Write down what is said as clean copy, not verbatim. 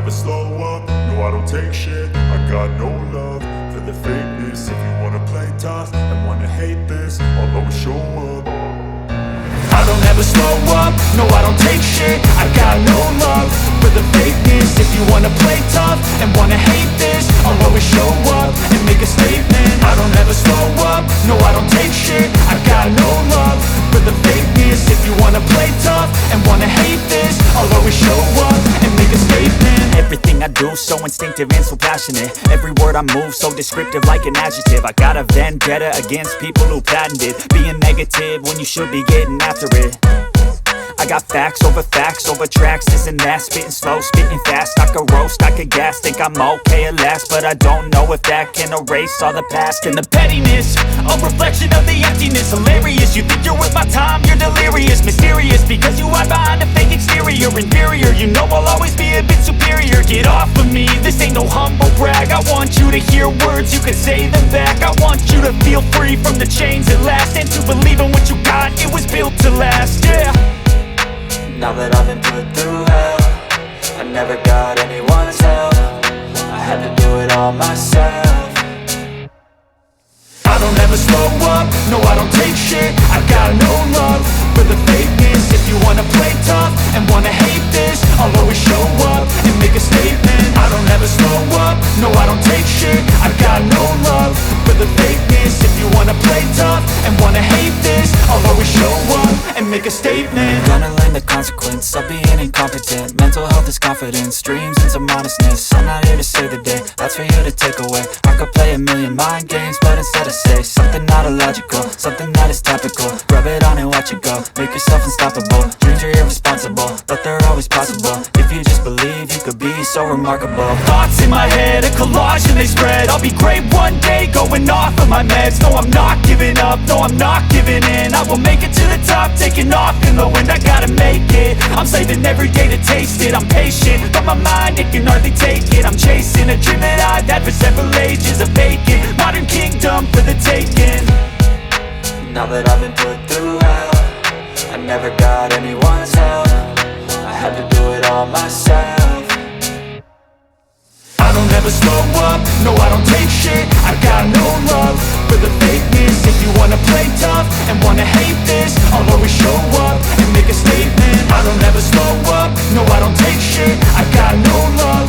never slow up, no I don't take shit. I got no love for the fakeness. If you wanna play tough and wanna hate this, I'll always show up. I don't ever slow up, no I don't take shit. I got no love for the fakeness. If you wanna play tough and wanna hate this, I'll always show up and make a statement. I don't ever slow up, no I don't take shit. I got no love for the fakeness. If you wanna play tough and wanna hate this, I'll always show up and make a statement. Everything I do so instinctive and so passionate. Every word I move so descriptive like an adjective. I got a vendetta against people who patented being negative when you should be getting after it. I got facts over tracks, this and that. Spitting slow, spitting fast. I could roast, I could gas. Think I'm okay at last, but I don't know if that can erase all the past. And the pettiness, a reflection of the emptiness. Hilarious, you think you're worth my time, you're delirious. Mysterious, because you hide behind a fake exterior. Inferior, you know I'll always be a bit superior. Get off of me, this ain't no humble brag. I want you to hear words, you can say them back. I want you to feel free from the chains at last, and to believe in what you got, it was built to last, yeah. Now that I've been put through hell, I never got anyone's help. I had to do it all myself. I don't ever slow up, no I don't take shit. I got no love for the fakeness. If you wanna play tough and wanna hate this, I'll always show up and make a statement. I don't ever slow up, no I don't take shit. I got no love for the fakeness. If you wanna play tough and wanna hate this, I'll always show up and make a statement. Gonna learn the consequence of being incompetent. Mental health is confidence, dreams and some modestness. I'm not here to save the day, that's for you to take away. I could play a million mind games, but instead I say something not illogical, something that is topical. Rub it on and watch it go, make yourself unstoppable. Dreams are irresponsible, but they're always possible. If you just believe, you could be so remarkable. Thoughts in my head, a collage and they spread. I'll be great one day, going off of my meds. No, I'm not giving up, no, I'm not giving in. I will make it to the top, taking off in the wind. I gotta make it, I'm saving every day to taste it. I'm patient, but my mind, it can hardly take it. I'm chasing a dream that I've had for several ages. A vacant, modern kingdom for the taking. Now that I've been put through hell, I never got anyone's help. I had to do it all myself. I don't ever slow up, no I don't take shit. I got no love for the fakeness. If you wanna play tough and wanna hate this, I'll always show up and make a statement. I don't ever slow up, no I don't take shit. I got no love